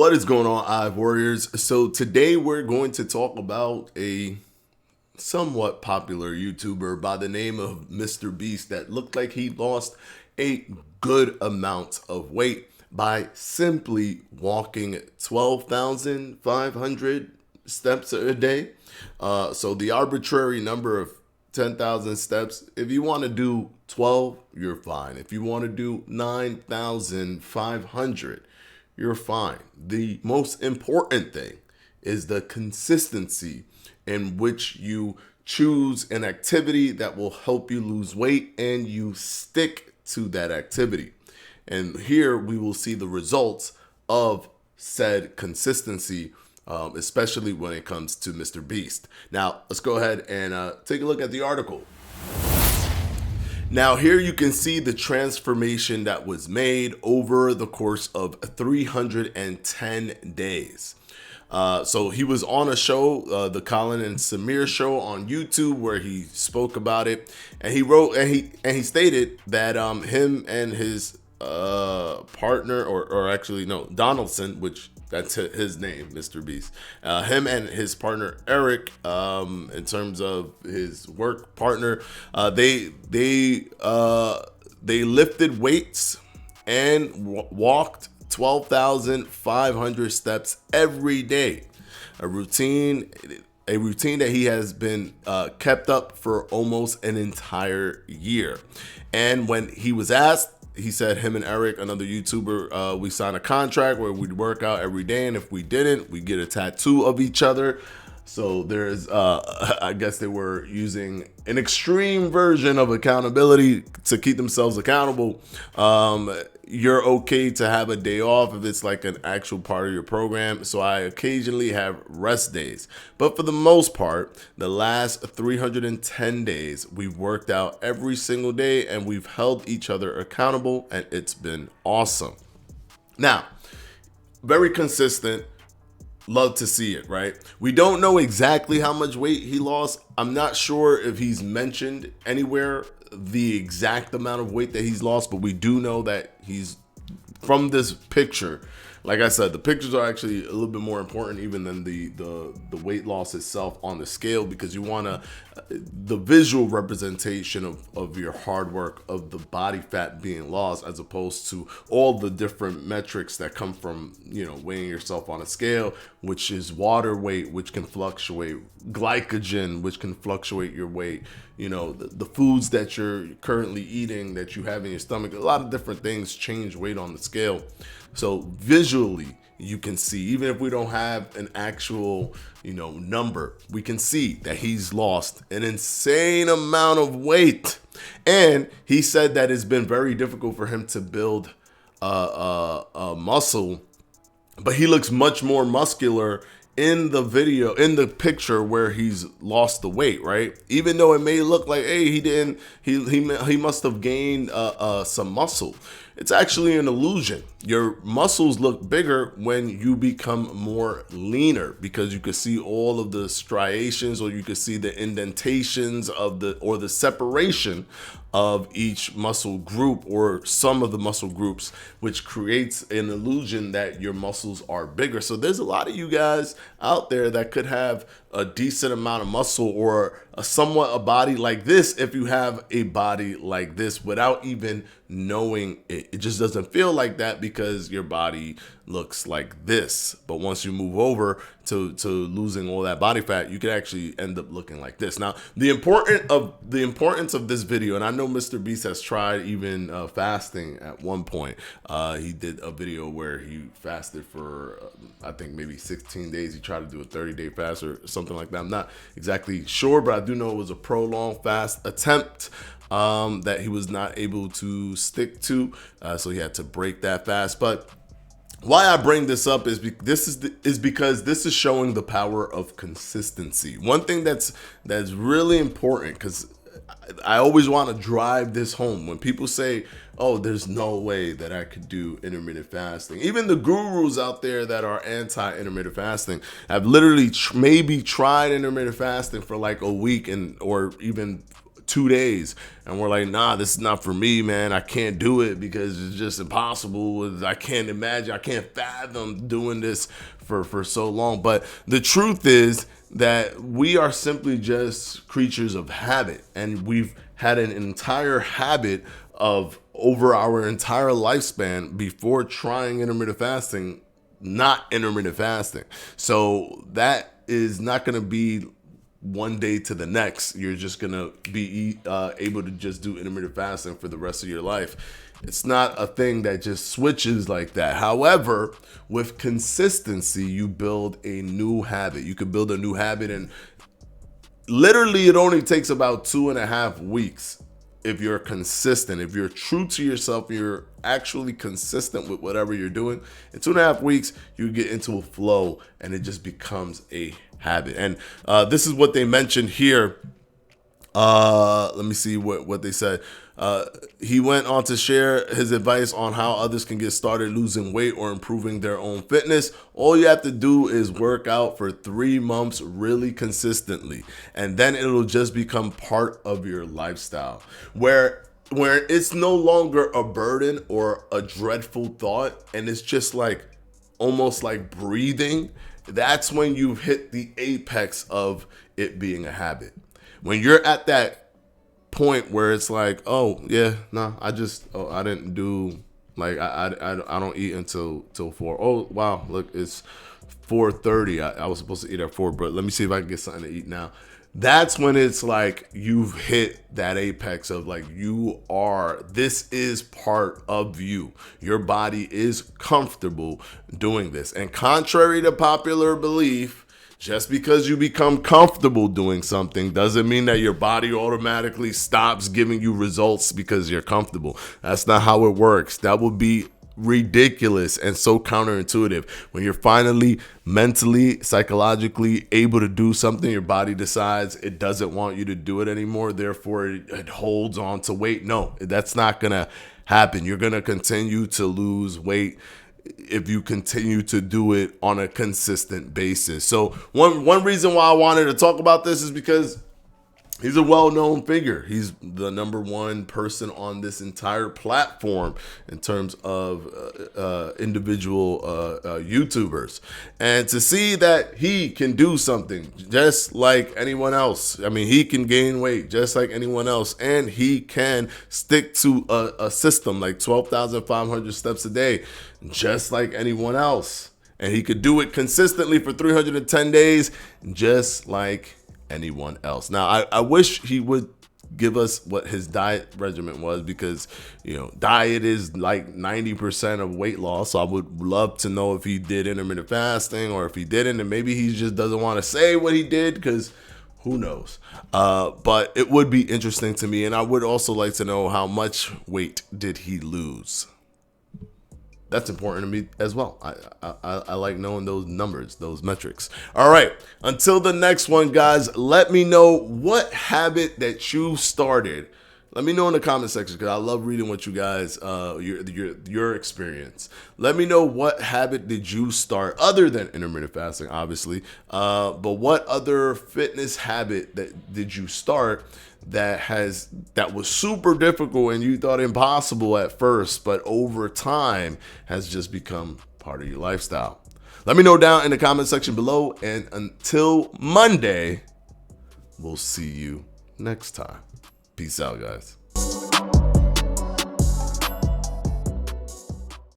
What is going on, Hive Warriors? So today we're going to talk about a somewhat popular YouTuber by the name of MrBeast that looked like he lost a good amount of weight by simply walking 12,500 steps a day. So the arbitrary number of 10,000 steps, if you want to do 12, you're fine. If you want to do 9,500, you're fine. The most important thing is the consistency in which you choose an activity that will help you lose weight and you stick to that activity. And here we will see the results of said consistency, especially when it comes to MrBeast. Now, let's go ahead and take a look at the article. Now, here you can see the transformation that was made over the course of 310 days. So he was on a show, the Colin and Samir show on YouTube, where he spoke about it, and he wrote and he stated that him and his partner, or actually no, Donaldson, which that's his name, MrBeast. Him and his partner Eric, in terms of his work partner, they lifted weights and walked 12,500 steps every day. A routine that he has been kept up for almost an entire year. And when he was asked, he said him and Eric, another YouTuber, we signed a contract where we'd work out every day, and if we didn't, we get a tattoo of each other. So there's, I guess they were using an extreme version of accountability to keep themselves accountable. You're okay to have a day off if it's like an actual part of your program. So I occasionally have rest days. But for the most part, the last 310 days, we've worked out every single day and we've held each other accountable, and it's been awesome. Now, very consistent. Love to see it, right? We don't know exactly how much weight he lost. I'm not sure if he's mentioned anywhere the exact amount of weight that he's lost, but we do know that he's, from this picture, like I said, the pictures are actually a little bit more important even than the weight loss itself on the scale, because you want to the visual representation of your hard work, of the body fat being lost, as opposed to all the different metrics that come from, you know, weighing yourself on a scale, which is water weight, which can fluctuate, glycogen, which can fluctuate your weight, you know, the foods that you're currently eating that you have in your stomach. A lot of different things change weight on the scale. So visually, you can see, even if we don't have an actual, you know, number, we can see that he's lost an insane amount of weight. And he said that it's been very difficult for him to build a muscle, but he looks much more muscular in the video, in the picture where he's lost the weight, right? Even though it may look like, hey, he must have gained some muscle. It's actually an illusion. Your muscles look bigger when you become more leaner, because you can see all of the striations, or you can see the indentations of the separation of each muscle group, or some of the muscle groups, which creates an illusion that your muscles are bigger. So there's a lot of you guys out there that could have a decent amount of muscle, or a body like this, if you have a body like this without even knowing it. It just doesn't feel like that because your body looks like this. But once you move over to losing all that body fat, you can actually end up looking like this. Now, the importance of this video, and I know MrBeast has tried even fasting at one point. He did a video where he fasted for I think maybe 16 days. He tried to do a 30-day fast or something like that. I'm not exactly sure, but I do know it was a prolonged fast attempt that he was not able to stick to, so he had to break that fast. But why I bring this up is because this is showing the power of consistency. One thing that's really important, because I always want to drive this home when people say, oh, there's no way that I could do intermittent fasting. Even the gurus out there that are anti-intermittent fasting have literally maybe tried intermittent fasting for like a week or even 2 days and we're like, nah, this is not for me, man. I can't do it because it's just impossible. I can't imagine, I can't fathom doing this for so long. But the truth is that we are simply just creatures of habit, and we've had an entire habit of over our entire lifespan before trying intermittent fasting, not intermittent fasting. So that is not going to be one day to the next. You're just going to be able to just do intermittent fasting for the rest of your life. It's not a thing that just switches like that. However, with consistency, you build a new habit. You can build a new habit, and literally it only takes about 2.5 weeks. If you're consistent, if you're true to yourself, you're actually consistent with whatever you're doing, in 2.5 weeks, you get into a flow and it just becomes a habit. And this is what they mentioned here. Let me see what they said. He went on to share his advice on how others can get started losing weight or improving their own fitness. All you have to do is work out for 3 months really consistently, and then it'll just become part of your lifestyle, where it's no longer a burden or a dreadful thought, and it's just like almost like breathing. That's when you've hit the apex of it being a habit. When you're at that point where it's like, oh yeah, no, I didn't do, like, I don't eat until 4. Oh wow, look, it's 4:30. I was supposed to eat at 4, but let me see if I can get something to eat now. That's when it's like you've hit that apex of like, this is part of you. Your body is comfortable doing this. And contrary to popular belief, just because you become comfortable doing something doesn't mean that your body automatically stops giving you results because you're comfortable. That's not how it works. That would be ridiculous and so counterintuitive. When you're finally mentally, psychologically able to do something, your body decides it doesn't want you to do it anymore. Therefore, it holds on to weight. No, that's not going to happen. You're going to continue to lose weight if you continue to do it on a consistent basis. So one reason why I wanted to talk about this is because he's a well-known figure. He's the #1 person on this entire platform in terms of individual YouTubers. And to see that he can do something just like anyone else. I mean, he can gain weight just like anyone else. And he can stick to a system like 12,500 steps a day just like anyone else. And he could do it consistently for 310 days just like anyone else. Now, I wish he would give us what his diet regimen was, because, you know, diet is like 90% of weight loss. So I would love to know if he did intermittent fasting, or if he didn't, and maybe he just doesn't want to say what he did, because who knows? But it would be interesting to me. And I would also like to know, how much weight did he lose? That's important to me as well. I like knowing those numbers, those metrics. All right. Until the next one, guys, let me know what habit that you started. Let me know in the comment section, because I love reading what you guys, your experience. Let me know, what habit did you start other than intermittent fasting, obviously. But what other fitness habit that did you start that was super difficult and you thought impossible at first, but over time has just become part of your lifestyle? Let me know down in the comment section below. And until Monday, we'll see you next time. Peace out, guys.